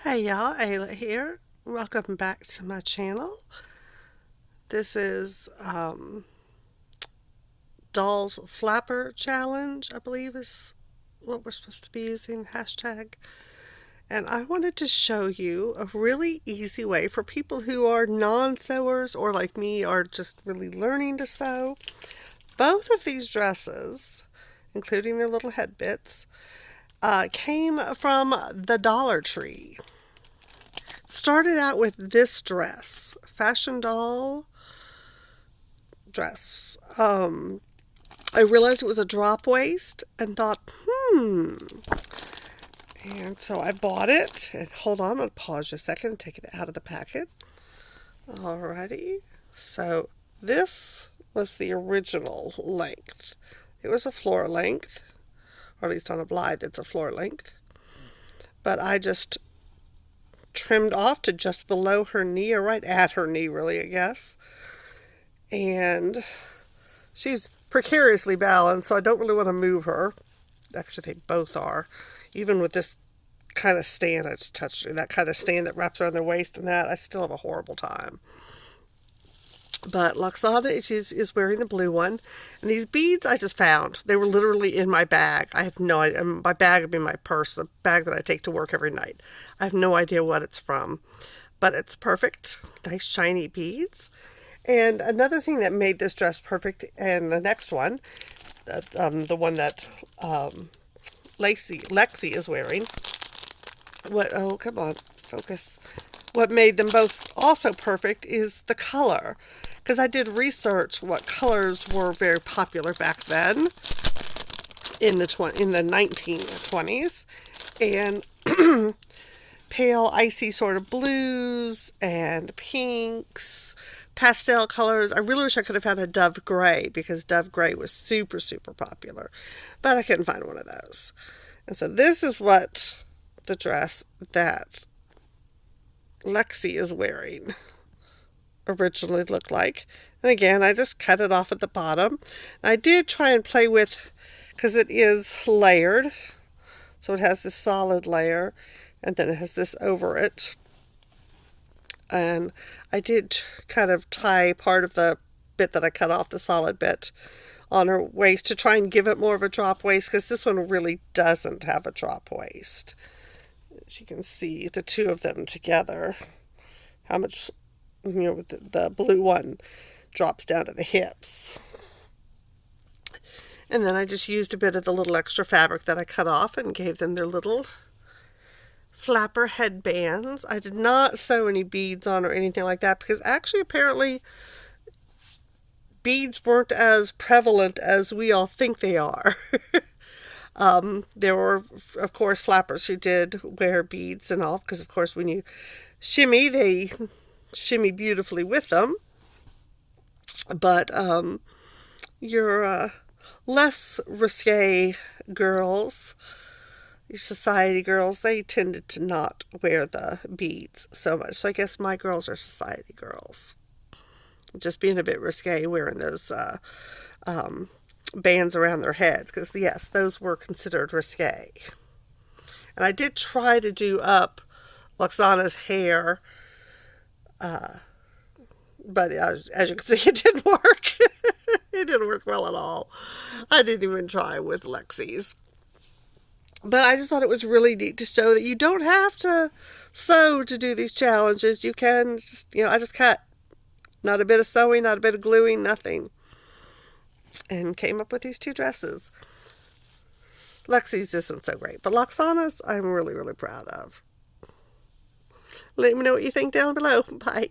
Hey y'all, Ayla here. Welcome back to my channel. This is Doll's Flapper Challenge, I believe is what we're supposed to be using, hashtag. And I wanted to show you a really easy way for people who are non-sewers or like me are just really learning to sew. Both of these dresses, including their little head bits, came from the Dollar Tree. Started out with this dress, fashion doll dress. I realized it was a drop waist and thought, and so I bought it. And hold on, I'm going to pause just a second and take it out of the packet. Alrighty. So this was the original length. It was a floor length, or at least on a Blythe, it's a floor length. But I just trimmed off to just below her knee, or right at her knee, really, I guess. And she's precariously balanced, so I don't really want to move her. Actually, they both are. Even with this kind of stand I just touched her, that kind of stand that wraps around their waist and that, I still have a horrible time. But Loxana is wearing the blue one. And these beads I just found. They were literally in my bag. I have no idea. My bag would be my purse, the bag that I take to work every night. I have no idea what it's from. But it's perfect. Nice shiny beads. And another thing that made this dress perfect, and the next one, the one that Lexi is wearing. Oh, come on, focus. What made them both also perfect is the color. Because I did research what colors were very popular back then in the 1920s. And pale, icy sort of blues and pinks, pastel colors. I really wish I could have had a Dove Gray because Dove Gray was super, super popular. But I couldn't find one of those. And so this is what the dress that Lexi is wearing originally looked like. And again, I just cut it off at the bottom. I did try and play with, because it is layered. So it has this solid layer, and then it has this over it. And I did kind of tie part of the bit that I cut off, the solid bit, on her waist to try and give it more of a drop waist, because this one really doesn't have a drop waist. As you can see, the two of them together, how much, the blue one drops down to the hips. And then I just used a bit of the little extra fabric that I cut off and gave them their little flapper headbands. I did not sew any beads on or anything like that because actually apparently beads weren't as prevalent as we all think they are. There were, of course, flappers who did wear beads and all, because, of course, when you shimmy, they shimmy beautifully with them. But your less risque girls, your society girls, they tended to not wear the beads so much. So I guess my girls are society girls. Just being a bit risque wearing those bands around their heads, because yes, those were considered risque. And I did try to do up Loxana's hair, but as you can see, it didn't work. It didn't work well at all. I didn't even try with Lexi's. But I just thought it was really neat to show that you don't have to sew to do these challenges. You can just, I just cut. Not a bit of sewing, not a bit of gluing, nothing. And came up with these two dresses. Lexi's isn't so great, but Loxana's I'm really, really proud of. Let me know what you think down below. Bye.